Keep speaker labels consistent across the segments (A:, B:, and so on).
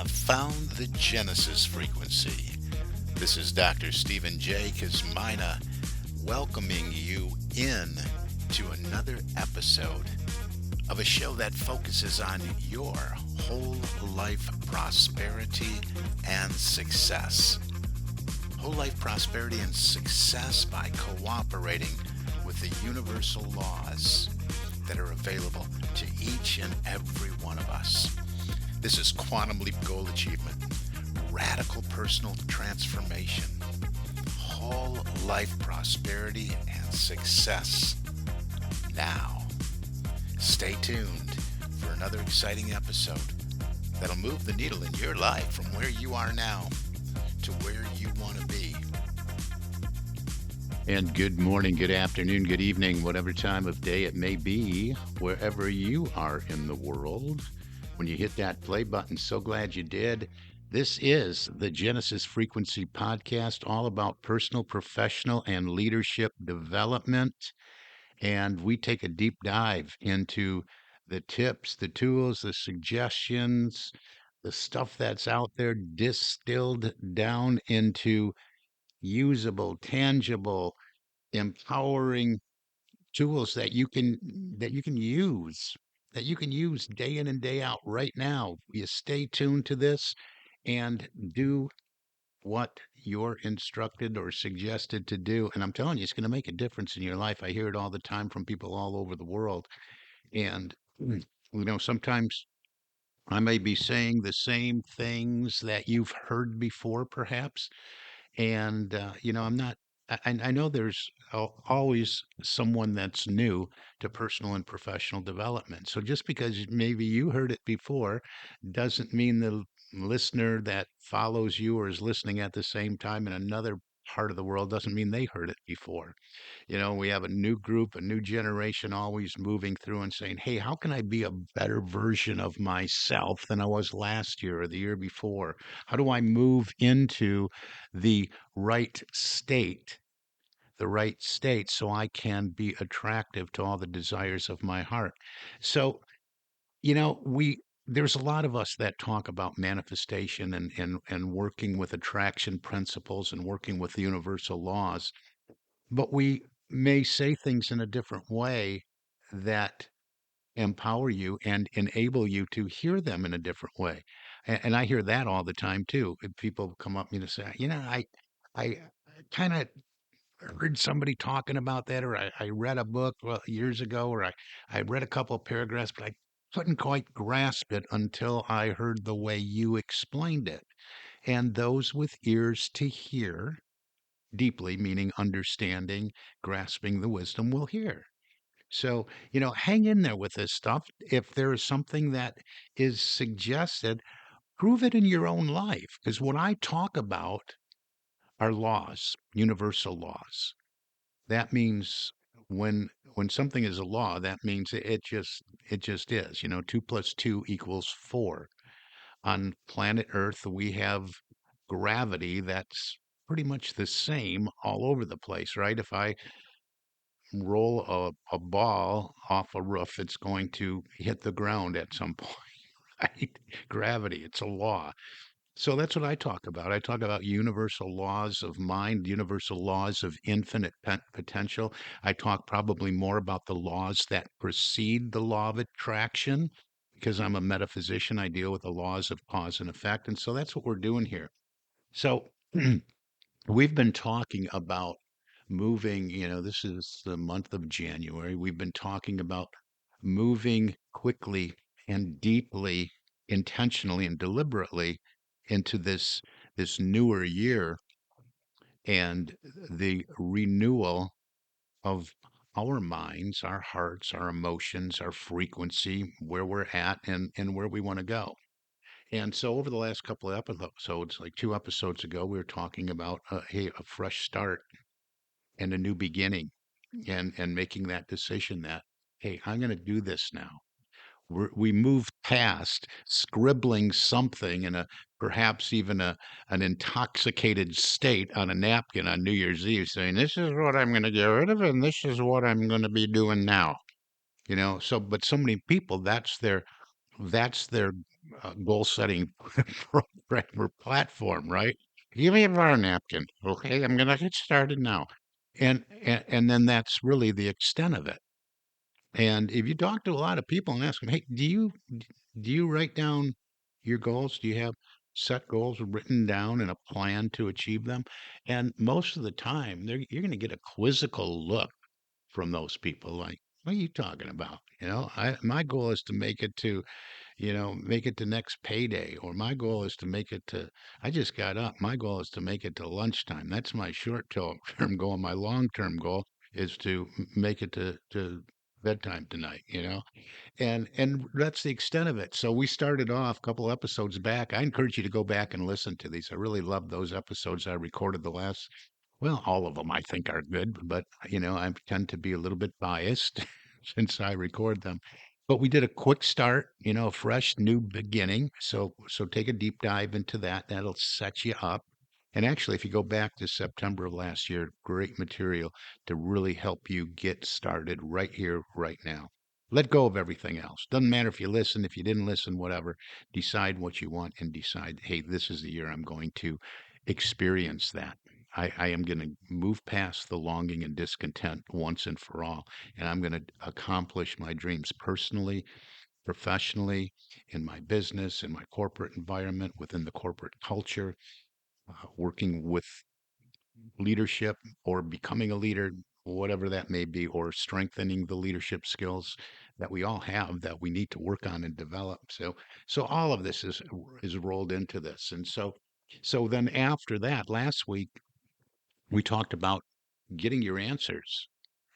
A: have found the Genesis frequency. This is Dr. Stephen J. Kazmina welcoming you in to another episode of a show that focuses on your whole life prosperity and success. Whole life prosperity and success by cooperating with the universal laws that are available to each and every one of us. This is Quantum Leap Goal Achievement, radical personal transformation, whole life prosperity and success. Now, stay tuned for another exciting episode that'll move the needle in your life from where you are now to where you want to be. And good morning, good afternoon, good evening, whatever time of day it may be, wherever you are in the world. When you hit that play button, so glad you did. This is the Genesis Frequency Podcast, all about personal, professional, and leadership development. And we take a deep dive into the tips, the tools, the suggestions, the stuff that's out there distilled down into usable, tangible, empowering tools that you can use day in and day out right now. You stay tuned to this and do what you're instructed or suggested to do. And I'm telling you, it's going to make a difference in your life. I hear it all the time from people all over the world. And, sometimes I may be saying the same things that you've heard before, perhaps. And, I'm not, I know there's always someone that's new to personal and professional development. So just because maybe you heard it before doesn't mean the listener that follows you or is listening at the same time in another part of the world doesn't mean they heard it before. We have a new group, a new generation always moving through and saying, hey, how can I be a better version of myself than I was last year or the year before? How do I move into the right state, the right state, so I can be attractive to all the desires of my heart? So, there's a lot of us that talk about manifestation and working with attraction principles and working with the universal laws, but we may say things in a different way that empower you and enable you to hear them in a different way. And I hear that all the time too. People come up to me and say, I kind of heard somebody talking about that, or I read a book years ago, or I read a couple of paragraphs, but I couldn't quite grasp it until I heard the way you explained it. And those with ears to hear deeply, meaning understanding, grasping the wisdom, will hear. So, hang in there with this stuff. If there is something that is suggested, prove it in your own life. Because what I talk about are laws, universal laws. That means when something is a law, that means it just is. 2 plus 2 equals 4. On planet Earth, we have gravity that's pretty much the same all over the place, right? If I roll a ball off a roof, it's going to hit the ground at some point, right? Gravity, it's a law. So that's what I talk about. I talk about universal laws of mind, universal laws of infinite potential. I talk probably more about the laws that precede the law of attraction because I'm a metaphysician. I deal with the laws of cause and effect. And so that's what we're doing here. So we've been talking about moving, this is the month of January. We've been talking about moving quickly and deeply, intentionally and deliberately into this newer year and the renewal of our minds, our hearts, our emotions, our frequency, where we're at and where we want to go. And so over the last couple of episodes, like 2 episodes ago, we were talking about hey, a fresh start and a new beginning and making that decision that, hey, I'm going to do this now. We move past scribbling something in a perhaps even an intoxicated state on a napkin on New Year's Eve saying, this is what I'm going to get rid of and this is what I'm going to be doing now. So but so many people, that's their goal setting program or platform, right? Give me a bar napkin, okay? I'm gonna get started now, and then that's really the extent of it. And if you talk to a lot of people and ask them, hey, do you write down your goals? Do you have set goals written down and a plan to achieve them? And most of the time, you're going to get a quizzical look from those people, like, what are you talking about? My goal is to make it to make it to next payday, or my goal is to make it to, I just got up. My goal is to make it to lunchtime. That's my short term goal. My long term goal is to make it to bedtime tonight, and that's the extent of it. So we started off a couple episodes back. I encourage you to go back and listen to these. I really love those episodes I recorded the last, well, all of them I think are good, but I tend to be a little bit biased since I record them. But we did a quick start, a fresh new beginning. So take a deep dive into that. That'll set you up. And actually, if you go back to September of last year, great material to really help you get started right here, right now. Let go of everything else. Doesn't matter if you listen, if you didn't listen, whatever. Decide what you want and decide, hey, this is the year I'm going to experience that. I am going to move past the longing and discontent once and for all. And I'm going to accomplish my dreams personally, professionally, in my business, in my corporate environment, within the corporate culture, working with leadership or becoming a leader, whatever that may be, or strengthening the leadership skills that we all have that we need to work on and develop. So all of this is rolled into this. And so then after that, last week we talked about getting your answers,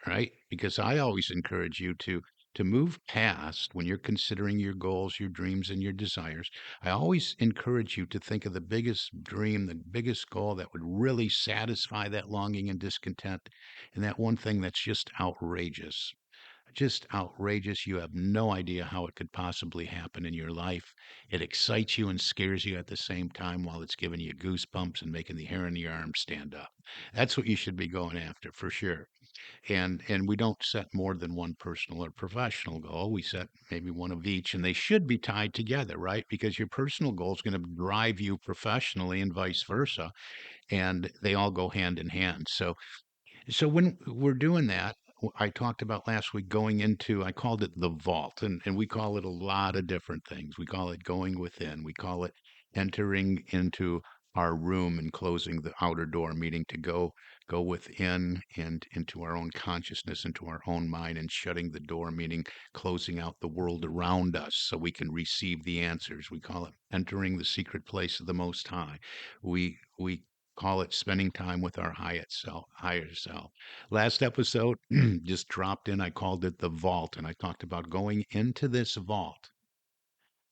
A: right? Because I always encourage you to move past when you're considering your goals, your dreams, and your desires. I always encourage you to think of the biggest dream, the biggest goal that would really satisfy that longing and discontent, and that one thing that's just outrageous. Just outrageous. You have no idea how it could possibly happen in your life. It excites you and scares you at the same time while it's giving you goosebumps and making the hair on your arms stand up. That's what you should be going after for sure. And we don't set more than one personal or professional goal. We set maybe one of each, and they should be tied together, right? Because your personal goal is going to drive you professionally and vice versa, and they all go hand in hand. So when we're doing that, I talked about last week going into, I called it the vault, and we call it a lot of different things. We call it going within. We call it entering into our room and closing the outer door, meaning to go within and into our own consciousness, into our own mind, and shutting the door, meaning closing out the world around us so we can receive the answers. We call it entering the secret place of the Most High. We call it spending time with our higher self. Last episode just dropped in. I called it the vault, and I talked about going into this vault,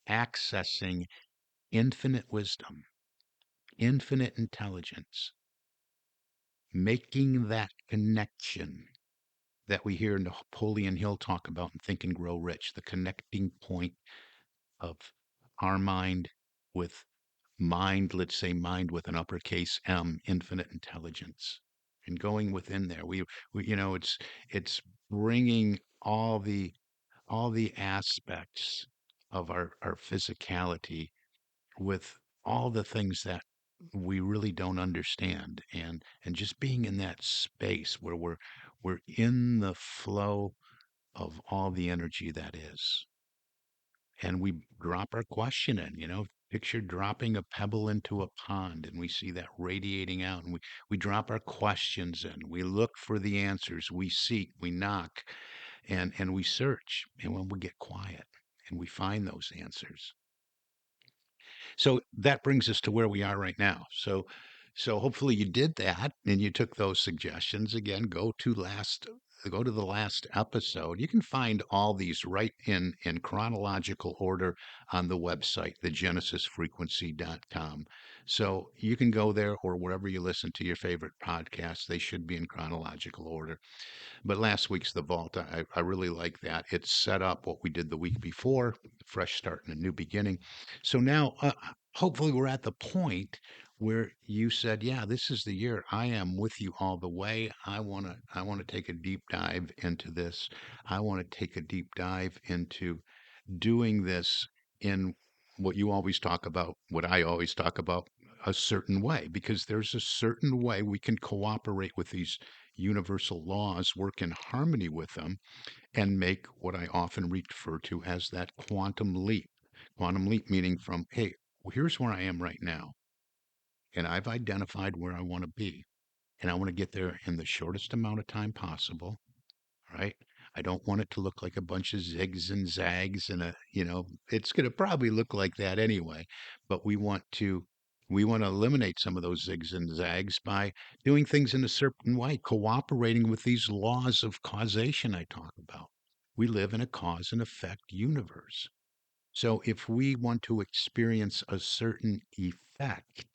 A: accessing infinite wisdom, infinite intelligence, making that connection that we hear Napoleon Hill talk about in Think and Grow Rich, the connecting point of our mind with mind, let's say mind with an uppercase M, infinite intelligence. And going within there, it's bringing all the aspects of our physicality with all the things that we really don't understand, and just being in that space where we're in the flow of all the energy that is, and we drop our question in, picture dropping a pebble into a pond, and we see that radiating out, and we drop our questions in, we look for the answers, we seek, we knock, and we search, and when we get quiet and we find those answers. So that brings us to where we are right now. So hopefully you did that and you took those suggestions. Again, go to the last episode. You can find all these right in chronological order on the website, thegenesisfrequency.com. So you can go there, or wherever you listen to your favorite podcasts, they should be in chronological order. But last week's The Vault, I really like that. It set up what we did the week before, fresh start and a new beginning. So now, hopefully, we're at the point where you said, "Yeah, this is the year. I am with you all the way. I want to take a deep dive into this. I want to take a deep dive into doing this in." what you always talk about, what I always talk about, a certain way, because there's a certain way we can cooperate with these universal laws, work in harmony with them, and make what I often refer to as that quantum leap. Quantum leap meaning from, hey, well, here's where I am right now, and I've identified where I want to be, and I want to get there in the shortest amount of time possible, right? I don't want it to look like a bunch of zigs and zags and it's going to probably look like that anyway, but we want to eliminate some of those zigs and zags by doing things in a certain way, cooperating with these laws of causation I talk about. We live in a cause and effect universe. So if we want to experience a certain effect,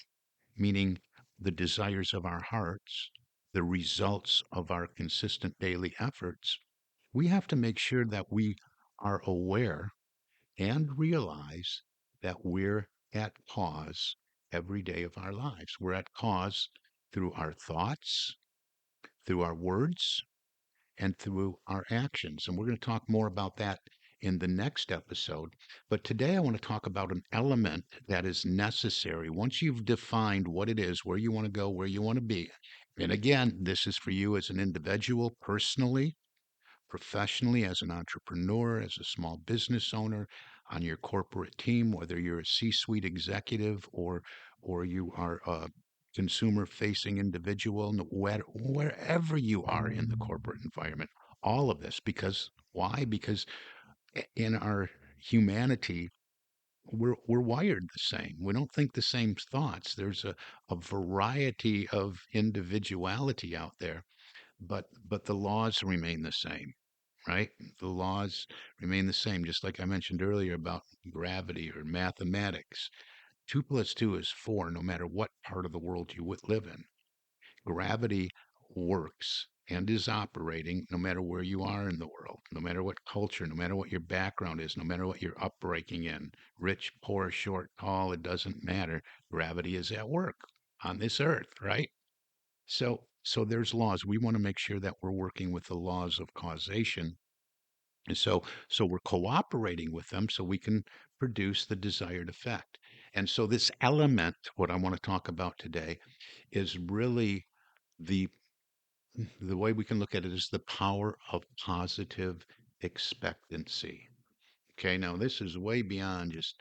A: meaning the desires of our hearts, the results of our consistent daily efforts, we have to make sure that we are aware and realize that we're at cause every day of our lives. We're at cause through our thoughts, through our words, and through our actions. And we're going to talk more about that in the next episode. But today I want to talk about an element that is necessary. Once you've defined what it is, where you want to go, where you want to be. And again, this is for you as an individual, personally, professionally, as an entrepreneur, as a small business owner, on your corporate team, whether you're a C-suite executive or you are a consumer facing individual, wherever you are in the corporate environment, all of this. Because why? Because in our humanity, we're wired the same. We don't think the same thoughts. There's a variety of individuality out there, but the laws remain the same, right? The laws remain the same, just like I mentioned earlier about gravity or mathematics. 2 plus 2 is 4, no matter what part of the world you live in. Gravity works and is operating no matter where you are in the world, no matter what culture, no matter what your background is, no matter what you're upbreaking in, rich, poor, short, tall, it doesn't matter. Gravity is at work on this earth, right? So there's laws. We want to make sure that we're working with the laws of causation. And so we're cooperating with them so we can produce the desired effect. And so this element, what I want to talk about today, is really the the way we can look at it is the power of positive expectancy. Okay, now this is way beyond just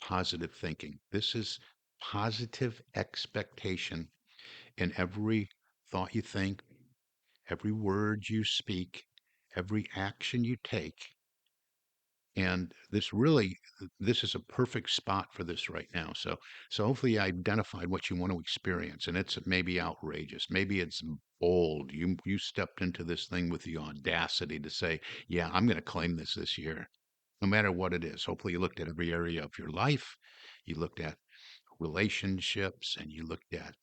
A: positive thinking. This is positive expectation in every thought you think, every word you speak, every action you take. And this is a perfect spot for this right now. So hopefully you identified what you want to experience, and it's maybe outrageous, maybe it's bold. You stepped into this thing with the audacity to say, yeah, I'm going to claim this year, no matter what it is. Hopefully you looked at every area of your life. You looked at relationships, and you looked at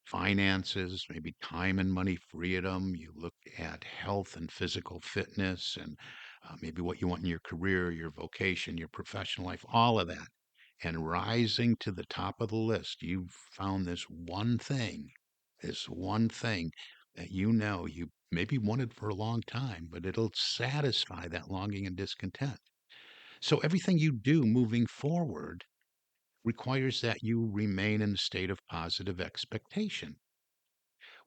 A: finances, maybe time and money freedom. You looked at health and physical fitness, and maybe what you want in your career, your vocation, your professional life, all of that. And rising to the top of the list, you found this one thing that you maybe wanted for a long time, but it'll satisfy that longing and discontent. So everything you do moving forward requires that you remain in a state of positive expectation.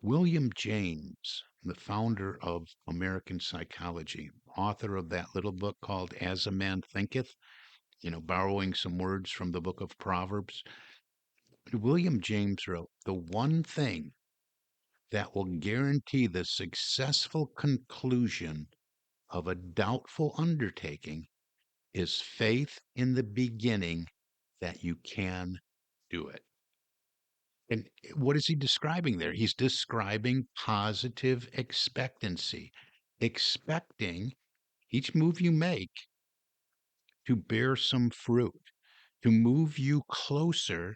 A: William James, the founder of American psychology, author of that little book called As a Man Thinketh, borrowing some words from the book of Proverbs, William James wrote, the one thing that will guarantee the successful conclusion of a doubtful undertaking is faith in the beginning that you can do it. And what is he describing there? He's describing positive expectancy, expecting each move you make to bear some fruit, to move you closer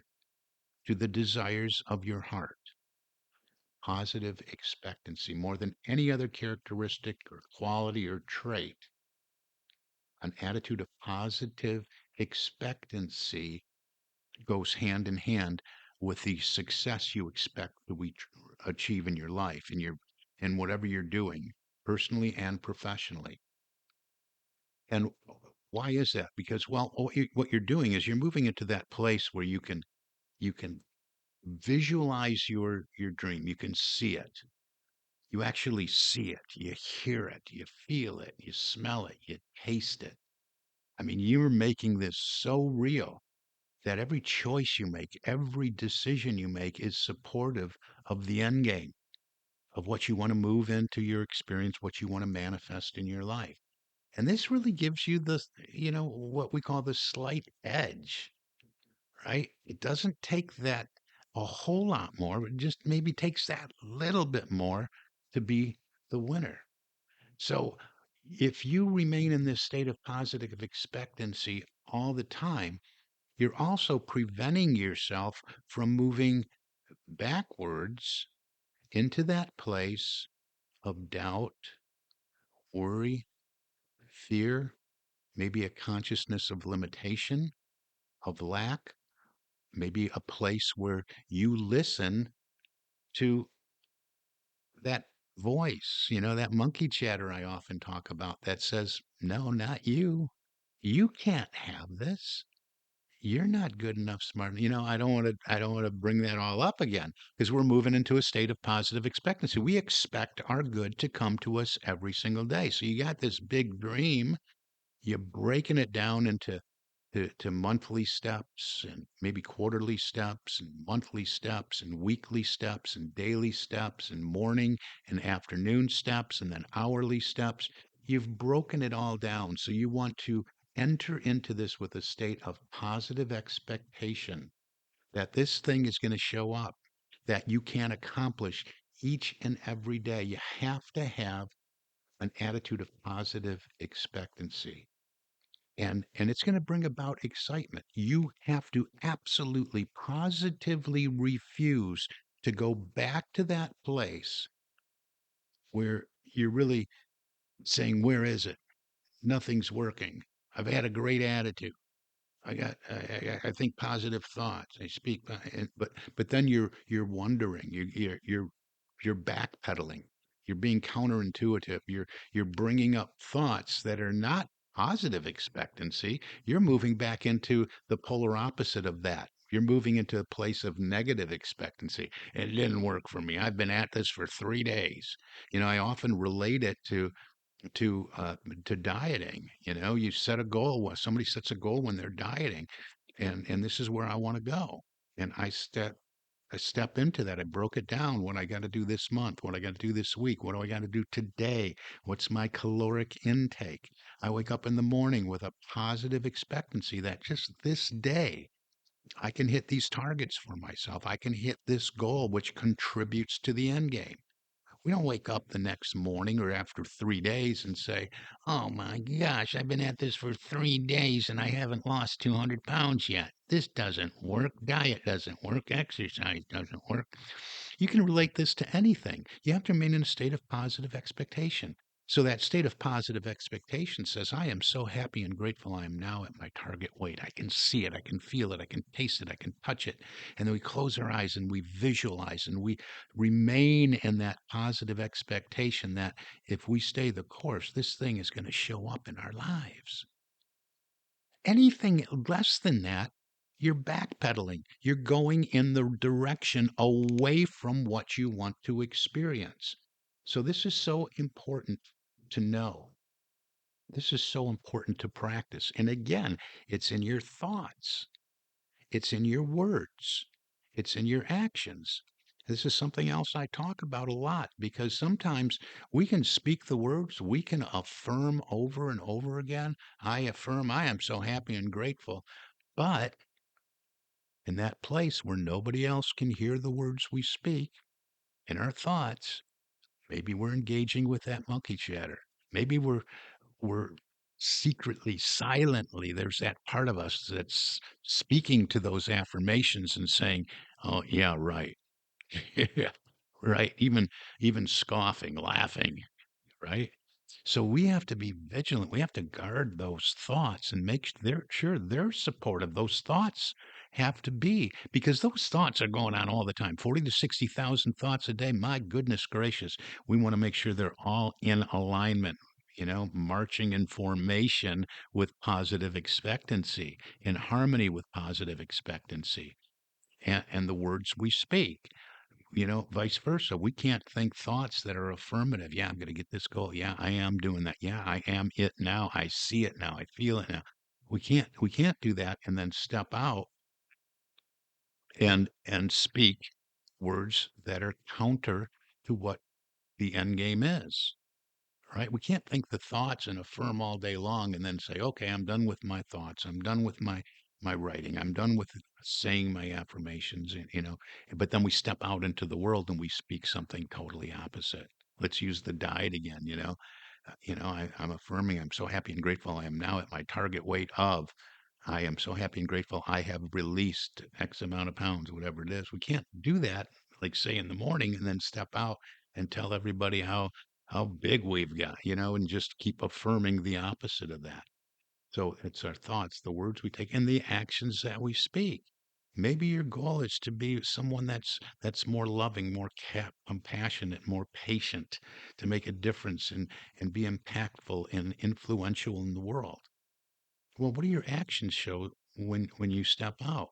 A: to the desires of your heart. Positive expectancy, more than any other characteristic or quality or trait, an attitude of positive expectancy goes hand in hand with the success you expect to achieve in your life, in whatever you're doing, personally and professionally. And Why is that? Because, well, what you're doing is you're moving into that place where you can visualize your dream. You can see it. You actually see it. You hear it. You feel it. You smell it. You taste it. I mean, you're making this so real that every choice you make, every decision you make is supportive of the end game, of what you want to move into your experience, what you want to manifest in your life. And this really gives you the, what we call the slight edge, right? It doesn't take that a whole lot more, it just maybe takes that little bit more to be the winner. So if you remain in this state of positive expectancy all the time, you're also preventing yourself from moving backwards into that place of doubt, worry, fear, maybe a consciousness of limitation, of lack, maybe a place where you listen to that voice, that monkey chatter I often talk about that says, no, not you. You can't have this. You're not good enough, smart. I don't want to bring that all up again because we're moving into a state of positive expectancy. We expect our good to come to us every single day. So you got this big dream, you're breaking it down into to monthly steps and maybe quarterly steps and monthly steps and weekly steps and daily steps and morning and afternoon steps and then hourly steps. You've broken it all down. So you want to enter into this with a state of positive expectation that this thing is going to show up, that you can accomplish each and every day. You have to have an attitude of positive expectancy, and it's going to bring about excitement. You have to absolutely positively refuse to go back to that place where you're really saying, where is it? Nothing's working. I've had a great attitude. I think positive thoughts. I speak, but then you're wondering. You're backpedaling. You're being counterintuitive. You're bringing up thoughts that are not positive expectancy. You're moving back into the polar opposite of that. You're moving into a place of negative expectancy. It didn't work for me. I've been at this for 3 days. I often relate it to uh, to dieting. You set a goal. Somebody sets a goal when they're dieting, and this is where I want to go. And I step into that. I broke it down. What I got to do this month. What I got to do this week. What do I got to do today? What's my caloric intake? I wake up in the morning with a positive expectancy that just this day I can hit these targets for myself. I can hit this goal, which contributes to the end game. We don't wake up the next morning or after 3 days and say, oh my gosh, I've been at this for 3 days and I haven't lost 200 pounds yet. This doesn't work. Diet doesn't work. Exercise doesn't work. You can relate this to anything. You have to remain in a state of positive expectation. So that state of positive expectation says, I am so happy and grateful I am now at my target weight. I can see it, I can feel it, I can taste it, I can touch it. And then we close our eyes and we visualize and we remain in that positive expectation that if we stay the course, this thing is going to show up in our lives. Anything less than that, you're backpedaling. You're going in the direction away from what you want to experience. So, this is so important to know. This is so important to practice. And again, it's in your thoughts, it's in your words, it's in your actions. This is something else I talk about a lot because sometimes we can speak the words, we can affirm over and over again. I affirm I am so happy and grateful. But in that place where nobody else can hear the words we speak, in our thoughts, maybe we're engaging with that monkey chatter. Maybe we're secretly, silently, there's that part of us that's speaking to those affirmations and saying, "Oh, yeah, right." Yeah, right. Even scoffing, laughing, right? So we have to be vigilant. We have to guard those thoughts and make sure they're supportive. Those thoughts have to be because those thoughts are going on all the time. 40 to 60,000 thoughts a day. My goodness gracious. We want to make sure they're all in alignment. marching in formation with positive expectancy, in harmony with positive expectancy, and the words we speak. Vice versa. We can't think thoughts that are affirmative. Yeah, I'm going to get this goal. Yeah, I am doing that. Yeah, I am it now. I see it now. I feel it now. We can't do that and then step out and speak words that are counter to what the end game is. Right? We can't think the thoughts and affirm all day long and then say, okay, I'm done with my thoughts. I'm done with my writing. I'm done with saying my affirmations, but then we step out into the world and we speak something totally opposite. Let's use the diet again, I'm affirming, I'm so happy and grateful I am now at my target weight of. I am so happy and grateful I have released X amount of pounds, whatever it is. We can't do that, like say in the morning, and then step out and tell everybody how big we've got, and just keep affirming the opposite of that. So it's our thoughts, the words we take, and the actions that we speak. Maybe your goal is to be someone that's more loving, more compassionate, more patient, to make a difference and be impactful and influential in the world. Well, what do your actions show when you step out?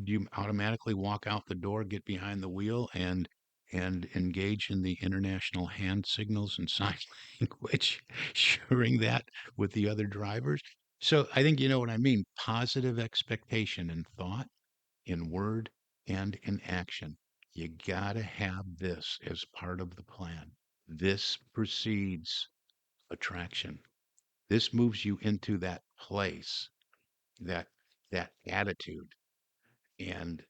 A: Do you automatically walk out the door, get behind the wheel, and engage in the international hand signals and sign language, sharing that with the other drivers? So I think you know what I mean. Positive expectation in thought, in word, and in action. You gotta have this as part of the plan. This precedes attraction. This moves you into that place, that that attitude, and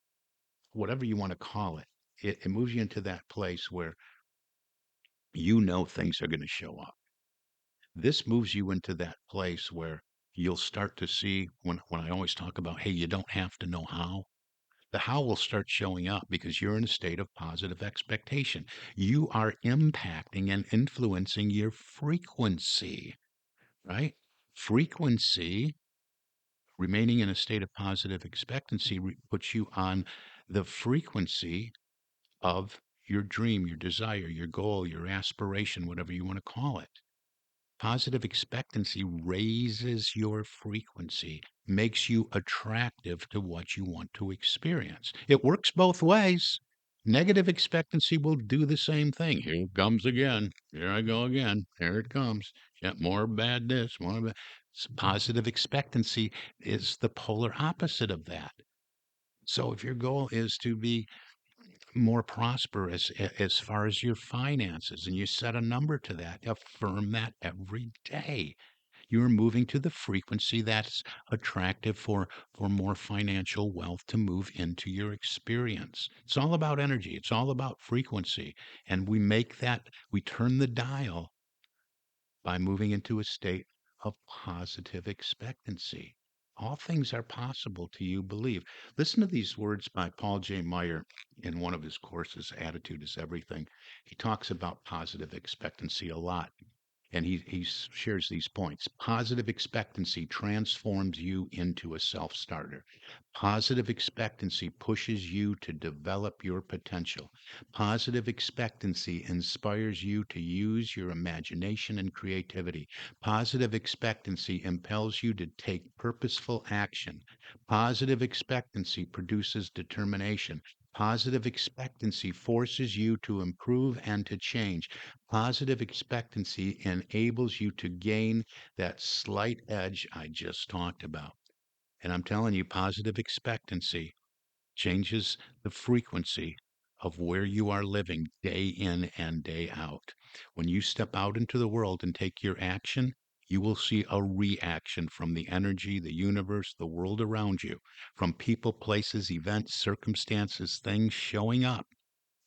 A: whatever you want to call it, it moves you into that place where things are going to show up. This moves you into that place where you'll start to see when I always talk about, hey, you don't have to know how. The how will start showing up because you're in a state of positive expectation. You are impacting and influencing your frequency, right? Frequency, remaining in a state of positive expectancy, puts you on the frequency of your dream, your desire, your goal, your aspiration, whatever you want to call it. Positive expectancy raises your frequency, makes you attractive to what you want to experience. It works both ways. Negative expectancy will do the same thing. Here it comes again. Here I go again. Here it comes. Yeah, more bad this, more bad. Positive expectancy is the polar opposite of that. So if your goal is to be more prosperous as far as your finances and you set a number to that, affirm that every day. You're moving to the frequency that's attractive for more financial wealth to move into your experience. It's all about energy, it's all about frequency, and we turn the dial by moving into a state of positive expectancy. All things are possible to you believe. Listen to these words by Paul J. Meyer in one of his courses, Attitude is Everything. He talks about positive expectancy a lot. And he shares these points. Positive expectancy transforms you into a self starter. Positive expectancy pushes you to develop your potential. Positive expectancy inspires you to use your imagination and creativity. Positive expectancy impels you to take purposeful action. Positive expectancy produces determination. Positive expectancy forces you to improve and to change. Positive expectancy enables you to gain that slight edge I just talked about. And I'm telling you, positive expectancy changes the frequency of where you are living day in and day out. When you step out into the world and take your action, you will see a reaction from the energy, the universe, the world around you, from people, places, events, circumstances, things showing up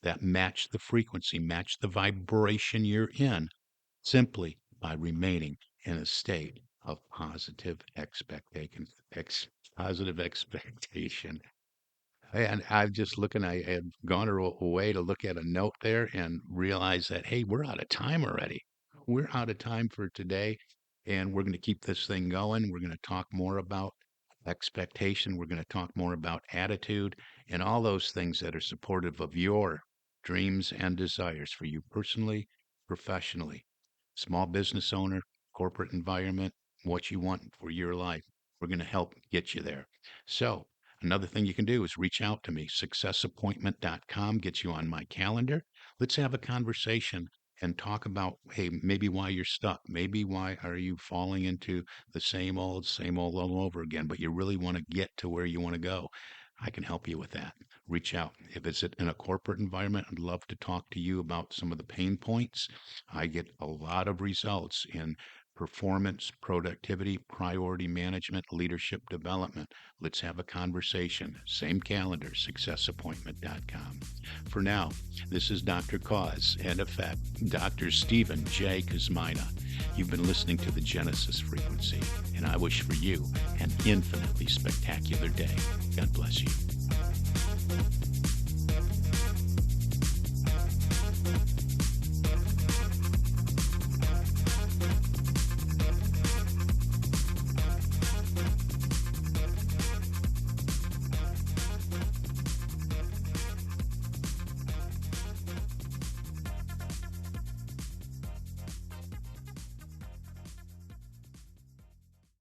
A: that match the frequency, match the vibration you're in, simply by remaining in a state of positive expectation. Positive expectation. And I'm just looking, I had gone away to look at a note there and realize that, hey, we're out of time already. We're out of time for today. And we're going to keep this thing going. We're going to talk more about expectation. We're going to talk more about attitude and all those things that are supportive of your dreams and desires for you personally, professionally. small business owner, corporate environment, what you want for your life. We're going to help get you there. So, another thing you can do is reach out to me. Successappointment.com gets you on my calendar. Let's have a conversation and talk about, hey, maybe why you're stuck. Maybe why are you falling into the same old all over again, but you really want to get to where you want to go. I can help you with that. Reach out. If it's in a corporate environment, I'd love to talk to you about some of the pain points. I get a lot of results in performance, productivity, priority management, leadership development. Let's have a conversation. Same calendar, successappointment.com. For now, this is Dr. Cause and Effect, Dr. Stephen J. Kosmina. You've been listening to the Genesis Frequency, and I wish for you an infinitely spectacular day. God bless you.